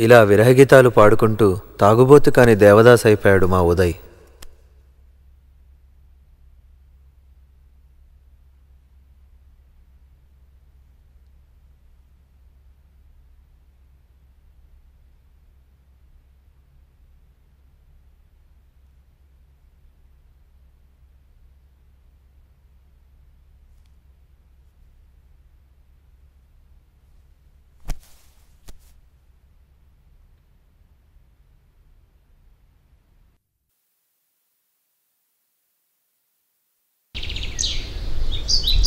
ఇలా విరహగీతాలు పాడుకుంటూ తాగుబోతు కాని దేవదాస్ అయిపోయాడు మా ఉదయ్.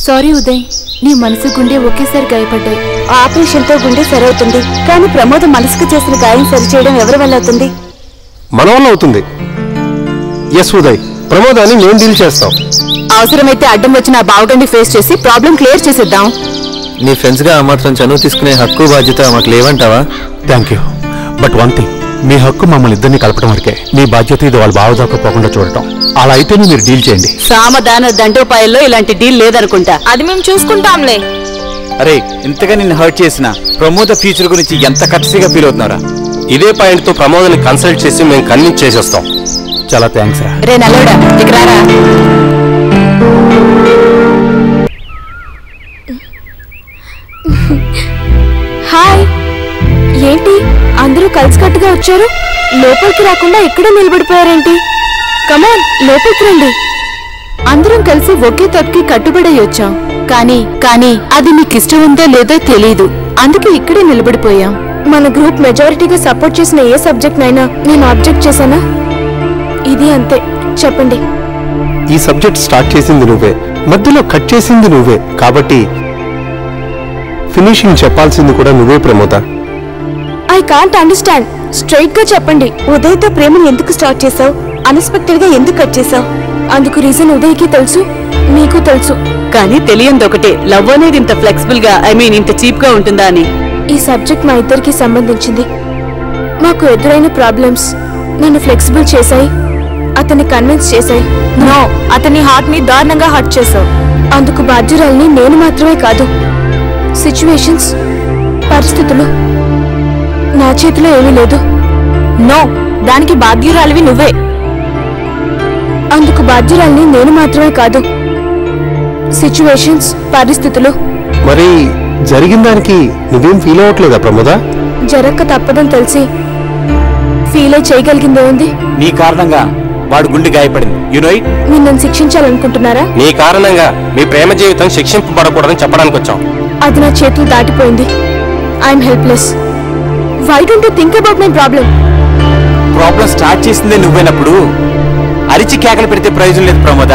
సారీ ఉదయ్, నీ మనసు గుండె ఒకేసారి గాయపడ్డాయి. ఆపరేషన్తో గుండె సరవుతుంది, కానీ ప్రమోద మనసుకు చేసిన గాయం సరిచేయడం ఎవరి వల్ల అవుతుంది? మన వల్ల అవుతుంది. ఎస్ ఉదయ్, ప్రమోదాన్ని నేను డీల్ చేస్తాం. అవసరమైతే అడ్డం వచ్చిన ఆ బావగండి ఫేస్ చేసి ప్రాబ్లం క్లియర్ చేసేద్దాం. నీ ఫ్రెండ్స్గా ఆ మాత్రం చనువు తీసుకునే హక్కు బాధ్యత మాకు లేవంటావా? Thank you, but one thing, మీ హక్కు మమ్మల్ని ఇద్దరిని కలపడం వరకే. మీ బాధ్యత ఇది వాళ్ళ బావదాకా పోకుండా చూడటం. అలా అయితేనే మీరు డీల్ చేయండి. సామధాన దండోపాయంలో ఇలాంటి డీల్ లేదనుకుంటా. అది మేము చూసుకుంటాంలే. అరే, ఇంతగా నిన్ను హర్ట్ చేసిన ప్రమోద ఫ్యూచర్ గురించి ఎంత కట్సిగా ఫీల్ అవుతున్నారా? ఇదే పాయింట్ తో ప్రమోదని కన్సల్ట్ చేసి మేము కన్విన్స్ చేసేస్తాం. చాలా థ్యాంక్స్ రా. రే నల్లోడా, ఇక్కడ రారా. హాయ్, ఏంటి అందరూ కలిసికట్టుగా వచ్చారు? లోపలికి రాకుండా ఇక్కడే నిలబడిపోయారేంటి? కమాన్, లోపలికి రండి. అందరం కలిసి ఒకే తట్టుకి కట్టుబడి వచ్చాం. కానీ అది మీకు ఇష్టం ఉందో లేదో తెలీదు, అందుకే ఇక్కడే నిలబడిపోయాం. మన గ్రూప్ మెజారిటీగా సపోర్ట్ చేసిన ఏ సబ్జెక్ట్ నైనా నేను ఆబ్జెక్ట్ చేశానా? ఇది అంతే. చెప్పండి. ఈ సబ్జెక్ట్ స్టార్ట్ చేసింది నువ్వే, మధ్యలో కట్ చేసింది నువ్వే, కాబట్టి ఫినిషింగ్ చెప్పాల్సింది కూడా నువ్వే Pramoda. I can't understand. Straight గా చెప్పండి. ఉదయ్తో ప్రేమను ఎందుకు స్టార్ట్ చేసావు? అన్ఎక్స్పెక్టెడ్ గా ఎందుకు కట్ చేసావు? అందుకు రీజన్ ఉదయ్కి తెలుసు, నీకు తెలుసు. కానీ తెలియంది ఒకటే, లవ్ అనేది ఇంత ఫ్లెక్సిబుల్ గా, ఇంత చీప్ గా ఉంటుందా అని. ఈ సబ్జెక్ట్ మా ఇద్దరికి సంబంధించింది. మాకు ఎదురైన ప్రాబ్లమ్స్ నన్ను ఫ్లెక్సిబుల్ చేశాయి, అతన్ని కన్విన్స్ చేశాయి. నో, అతని హార్ట్ ని దారుణంగా హర్ట్ చేశావు. అందుకు బాధ్యురాల్ని నేను మాత్రమే కాదు, సిచ్యువేషన్స్, పరిస్థితులు. నా చేతిలో ఏమీ లేదు. నో, దానికి బాధ్యురాలివి నువ్వే. అందుకు బాధ్యురాల్ని నేను మాత్రమే కాదు, సిచ్యువేషన్స్, పరిస్థితులు. మరి జరిగిన దానికి నువ్వేం ఫీల్ అవ్వట్లేదా ప్రమోద? జరక్క తప్పదని తెలిసి ఫీల్ అయి చేయగలిగిందే ఉంది. నీ కారణంగా వాడు గుండె గాయపడింది. You know it. మీరు నన్ను శిక్షించాలనుకుంటున్నారా? నీ కారణంగా మీ ప్రేమ జీవితం శిక్షింపబడకూడదని చెప్పడానికి వచ్చాం. అది నా చేతులు దాటిపోయింది. I'm helpless. Why don't you think about my problem? Problem start చేసిందే నువ్వేనప్పుడు అరిచి కేకలు పెడితే ప్రయోజనం లేదు Pramoda.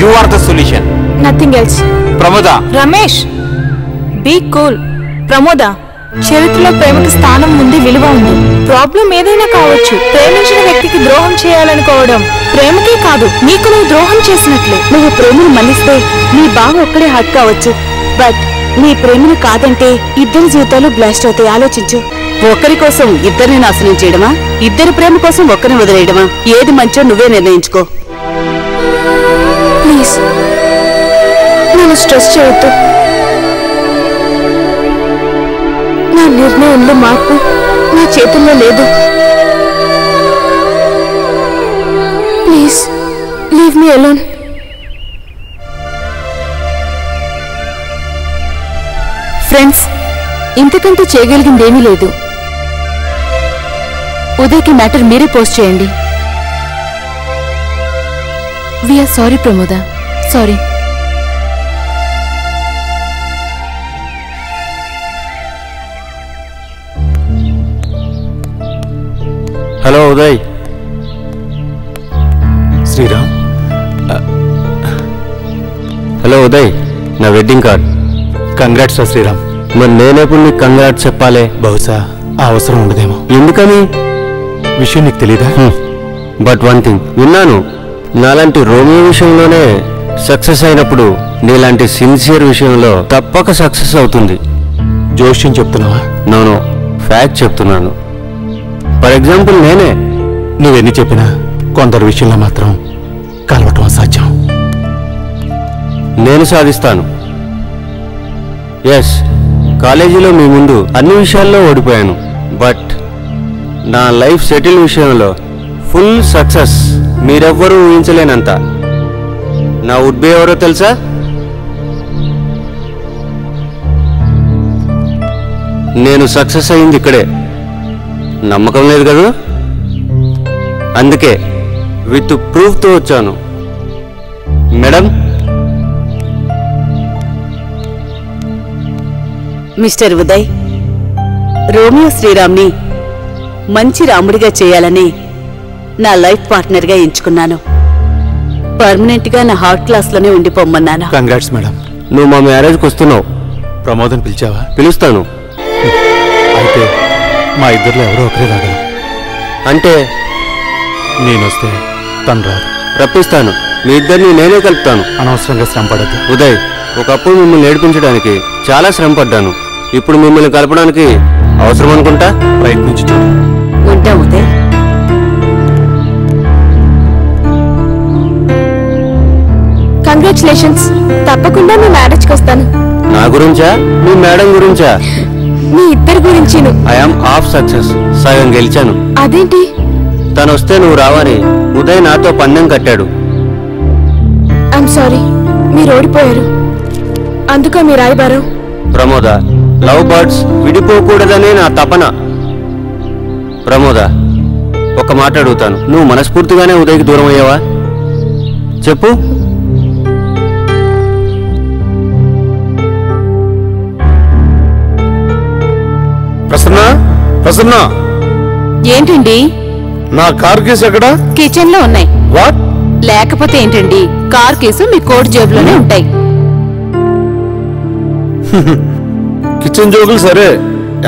You are the solution, nothing else. Pramoda. Ramesh, be cool. Pramoda, చరిత్రలో ప్రేమకి స్థానం ఉంది, విలువ ఉంది. ప్రాబ్లం ఏదైనా కావచ్చు. ప్రేమించిన వ్యక్తికి ద్రోహం చేయాలనుకోవడం ప్రేమకే కాదు, నీకు నువ్వు ద్రోహం చేసినట్లే. నువ్వు ప్రేమను మన్నిస్తే నీ బావ ఒక్కడే హర్ట్ కావచ్చు, బట్ నీ ప్రేమను కాదంటే ఇద్దరి జీవితాలు బ్లాస్ట్ అవుతాయి. ఆలోచించు. ఒకరి కోసం ఇద్దరిని నాశనం చేయడమా, ఇద్దరి ప్రేమ కోసం ఒక్కరిని వదిలేయడమా? ఏది మంచో నువ్వే నిర్ణయించుకో. ప్లీజ్ నన్ను స్ట్రెస్ చేయొద్దు. నా నిర్ణయంలో మార్పు నా చేతుల్లో లేదు. Please leave me alone. Friends, ఇంతకంటే చేయగలిగిందేమీ లేదు. ఉదయ్కి మ్యాటర్ మీరే పోస్ట్ చేయండి. We're sorry Pramoda, sorry. Hello Uday. Sriram. Hello Uday, నా వెడ్డింగ్ కార్డ్. కంగ్రాట్స్ రా శ్రీరామ్. మరి నేనెప్పుడు నీకు కంగ్రాట్స్ చెప్పాలి? బహుశా ఆ అవసరం ఉండదేమో. ఎందుకని? విషయం నీకు తెలీదా? బట్ వన్ థింగ్ విన్నాను, నాలాంటి రోమియో విషయంలోనే సక్సెస్ అయినప్పుడు నీలాంటి సిన్సియర్ విషయంలో తప్పక సక్సెస్ అవుతుంది. జోష్యం చెప్తున్నావా? నో, ఫ్యాక్ట్ చెప్తున్నాను. ఫర్ ఎగ్జాంపుల్ నేనే. నువ్వెన్ని చెప్పినా కొందరు విషయంలో మాత్రం కలవటం అసాధ్యం. నేను సాధిస్తాను. ఎస్, కాలేజీలో మీ ముందు అన్ని విషయాల్లో ఓడిపోయాను, బట్ నా లైఫ్ సెటిల్ విషయంలో ఫుల్ సక్సెస్ మీరెవ్వరూ ఊహించలేనంత. నా వుడ్ బి ఎవరో తెలుసా? నేను సక్సెస్ అయింది ఇక్కడే. నమ్మకం లేదు కదా? అందుకే విత్ ప్రూఫ్తో వచ్చాను. మేడం, మిస్టర్ ఉదయ్, రోమియో శ్రీరామ్ని మంచి రాముడిగా చేయాలని నా లైఫ్ పార్ట్నర్గా ఎంచుకున్నాను. పర్మనెంట్గా నా హార్ట్ క్లాస్లోనే ఉండిపోమ్మన్నాను. Congrats madam. నువ్వు మా మ్యారేజ్కి వస్తున్నావు. ప్రమోదం పిలిచావా? పిలుస్తాను. అయితే మా ఇద్దరిలో ఎవరో ఒకరే రాగలరు. అంటే నేనొస్తే తను రాదు. రప్పిస్తాను. మీ ఇద్దరిని నేనే కలుపుతాను. అనవసరంగా శ్రమ పడద్దు. ఉదయ్, ఒకప్పుడు మిమ్మల్ని ఏడిపించడానికి చాలా శ్రమ పడ్డాను. ఇప్పుడు మిమ్మల్ని కలపడానికి అవసరం అనుకుంటా. ప్రయత్నించి చూడు. ఉంటా ఉదయ్. కంగ్రాచులేషన్స్. తప్పకుండా మీ మ్యారేజ్కి వస్తాను. నా గురించా మీ మేడం గురించా? మీ ఇద్దరి గురించి. ఐఎమ్ హాఫ్ సక్సెస్, సగం గెలిచాను. అదేంటి? తను వస్తే నువ్వు రావని ఉదయ్ నాతో పందెం కట్టాడు. ఐఎమ్ సారీ, మీరు ఓడిపోయారు. అందుక మీ రాయబారం. ప్రమోద, లవ్ బర్డ్స్ విడిపోకూడదనే నా తపన. ప్రమోద, ఒక మాట అడుగుతాను. నువ్వు మనస్ఫూర్తిగానే ఉదయ్కి దూరం అయ్యావా? చెప్పు. ప్రసన్న, ప్రసన్న, ఏంటండి? నా కార్ కేసు ఎక్కడ? కిచెన్ లో ఉన్నాయి. వాట్? లేకపోతే ఏంటండి, కార్ కేసు మీ కోట్ జేబులోనే ఉంటాయి. కిచెన్ జోకులు సరే,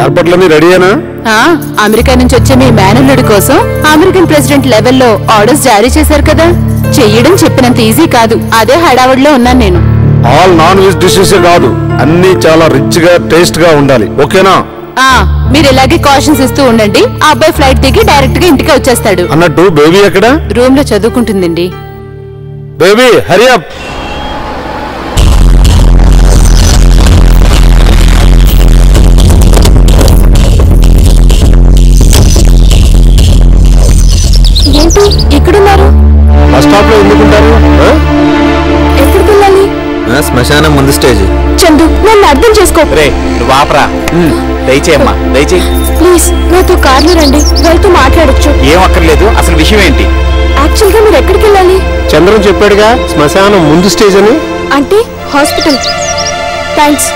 ఏర్పాట్లన్నీ రెడీయేనా? అమెరికా నుంచి వచ్చే మీ మేనల్లుడి కోసం అమెరికన్ ప్రెసిడెంట్ లెవెల్లో ఆర్డర్స్ జారీ చేశారు కదా. చెయ్యడం చెప్పినంత ఈజీ కాదు. అదే హడావుడిలో ఉన్నాను నేను. ఆల్ నాన్ వెజ్ డిషెస్ కాదు, అన్ని చాలా రిచ్ గా టేస్ట్ గా ఉండాలి. ఓకేనా? మీరు ఇలాగే కాషన్స్ ఇస్తూ ఉండండి. ఆ అబ్బాయి ఫ్లైట్ దిగి డైరెక్ట్ గా ఇంటికి వచ్చేస్తాడు. అన్నట్టు బేబీ ఎక్కడ? రూమ్ లో చదువుకుంటుందండి. Baby Hari up. ఏంటి ఇక్కడున్నారు? బస్ స్టాప్ లో ఎందుకుంటారు? ఎక్కడికి వెళ్ళాలి? శ్మశానం ముందు స్టేజ్. చందు, నన్ను అర్థం చేసుకో. రే, నువ్వు ఆపరా. దయచేయమ్మా, దయచేయి. ప్లీజ్ నాతో కార్లో రండి, వెళ్తూ మాట్లాడొచ్చు. ఏం అక్కర్లేదు. అసలు విషయం ఏంటి? యాక్చువల్ గా మీరు ఎక్కడికి వెళ్ళాలి? చంద్రం చెప్పాడుగా, శ్మశానం ముందు స్టేజ్ అని. అంటే హాస్పిటల్. థ్యాంక్స్.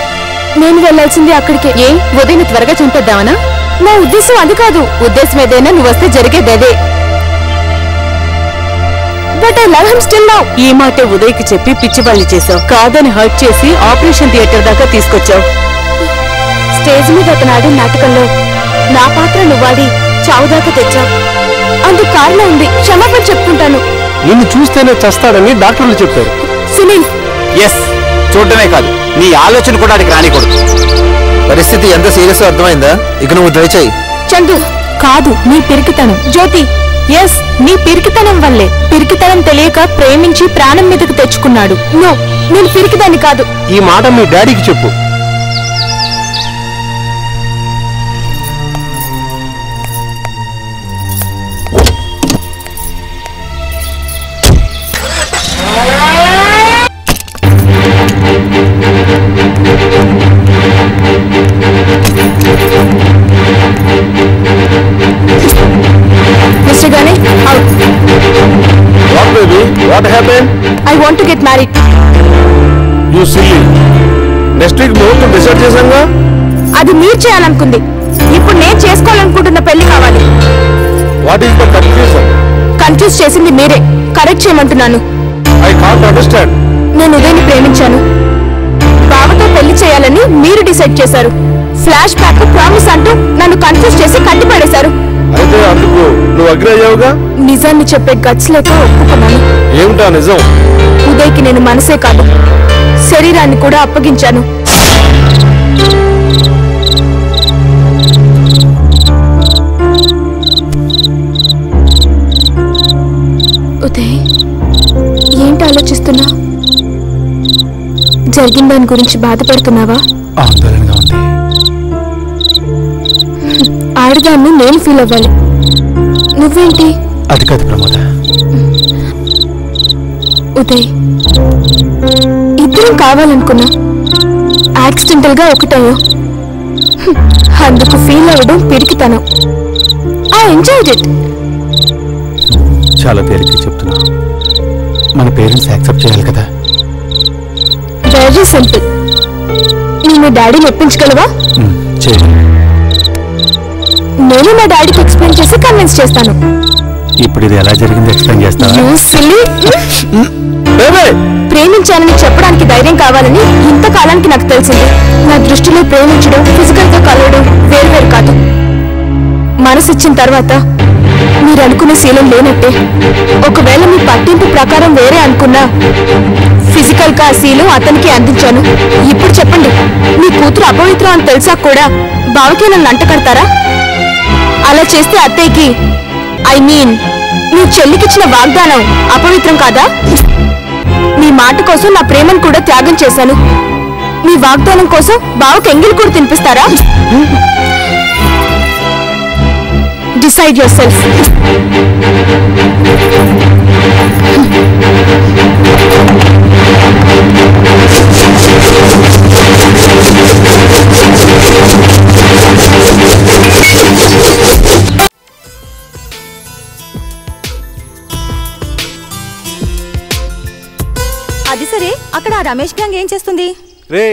నేను వెళ్ళాల్సింది అక్కడికే. ఏ ఉదయం త్వరగా చంపేద్దామనా? నా ఉద్దేశం అది కాదు. ఉద్దేశం ఏదైనా నువ్వు వస్తే జరిగేది అదే. But I love him still now. ఈ మాట ఉదయ్కి చెప్పి పిచ్చిబల్లి చేసావు. కాదని హర్ట్ చేసి ఆపరేషన్ థియేటర్ దాకా తీసుకొచ్చావు. స్టేజ్ మీద అతను ఆడిన నాటకంలో నా పాత్ర నువ్వాడి చావు దాకా తెచ్చావు. అందుకు కారణం ఉంది. క్షమాపణ చెప్పుకుంటాను. నిన్ను చూస్తేనే చస్తాడని డాక్టర్లు చెప్పారు. సునీల్, ఎస్, చూడటమే కాదు, నీ ఆలోచన కూడా అడిగి రానికూడదు. పరిస్థితి ఎంత సీరియస్ అర్థమైందా? ఇక నువ్వు దయచేయి. చందు, కాదు నీ పిరికితనం. జ్యోతి, ఎస్, నీ పిరికితనం వల్లే. పిరికితనం తెలియక ప్రేమించి ప్రాణం మీదకు తెచ్చుకున్నాడు. నో, నేను పిరికిదాన్ని కాదు. ఈ మాట మీ డాడీకి చెప్పు. Mr. Gane, out. What baby? What happened? I want to get married. You silly. Next week ముహూర్తం డిసైడ్ చేశాంగా. అది మీరు చేయాలనుకుంది. ఇప్పుడు నేను చేసుకోవాలనుకుంటున్న పెళ్లి కావాలి. What is the confusion? Confuse చేసింది మీరే. కరెక్ట్ చేయమంటున్నాను. I can't understand. నేను ఉదయ్ని ప్రేమించాను. బావతో పెళ్లి చేయాలని మీరు డిసైడ్ చేశారు. ఫ్లాష్ బ్యాక్, ప్రామిస్ అంటూ నన్ను కన్ఫ్యూజ్ చేసి కట్టిపడేశారు. అయితే అందుకు నువ్వు అగ్రి అయ్యావుగా. నిజాన్ని చెప్పే గట్స్ లేక ఒప్పుకున్నాను. ఏమిటా నిజం? ఉదయ్కి నేను మనసే కాదు, శరీరాన్ని కూడా అప్పగించాను. ఉదయ్, ఏంటి ఆలోచిస్తున్నా? జరిగిన దాని గురించి బాధపడుతున్నావా? ఆందోళనగా ఉంది. ఐ ఆడదాన్ని నేను ఫీల్ అవ్వాలి, నువ్వేంటి? అది కాదు ప్రమోద. ఉదయ్, ఇద్దరం కావాలనుకున్నా, యాక్సిడెంటల్ గా ఒకటయ్యో. అందుకు ఫీల్ అవ్వడం పిరికితనం. I enjoyed it. చాలా తేలిక చెప్తున్నా. మన పేరెంట్స్ యాక్సెప్ట్ చేయాలి కదా. Very simple. నీ మీ డాడీని ఒప్పించగలవా? చేయండి. నేను మా డాడీకి ఎక్స్ప్లెయిన్ చేసి కన్విన్స్ చేస్తాను. ఇప్పుడు ఇది ఎలా జరిగింది ఎక్స్ప్లెయిన్ చేస్తావా? ప్రేమించాలని చెప్పడానికి ధైర్యం కావాలని ఇంతకాలానికి నాకు తెలిసింది. నా దృష్టిలో ప్రేమించడం, ఫిజికల్ గా కలవడం వేరువేరు కాదు. మనసిచ్చిన తర్వాత మీరు అనుకునే శీలం లేనట్టే. ఒకవేళ మీ పట్టింపు ప్రకారం వేరే అనుకున్నా, ఫిజికల్ గా ఆ శీలం అతనికి అందించాను. ఇప్పుడు చెప్పండి, మీ కూతురు అపవిత్రం అని తెలిసా కూడా బావకే నన్ను అంటకడతారా? అలా చేస్తే అత్తయ్యకి, ఐ మీన్ నీ చెల్లికిచ్చిన వాగ్దానం అపవిత్రం కాదా? నీ మాట కోసం నా ప్రేమను కూడా త్యాగం చేశాను. నీ వాగ్దానం కోసం బావకి ఎంగిల్ కూడా తినిపిస్తారా? Decide your self. అది సరే, అక్కడ రమేష్ గ్యాంగ్ ఏం చేస్తుంది? రే,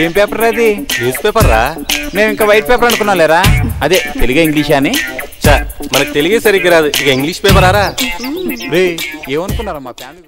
ఏం పేపర్ అది? న్యూస్ పేపర్ రా. నేను ఇంకా వైట్ పేపర్ అనుకున్నా లేరా. అదే తెలుగు ఇంగ్లీష్ అని. మనకు తెలుగే సరిగ్గా రాదు, ఇక ఇంగ్లీష్ పేపర్ ఆరా. రే, ఏమనుకున్నారా మా ఫ్యామిలీ?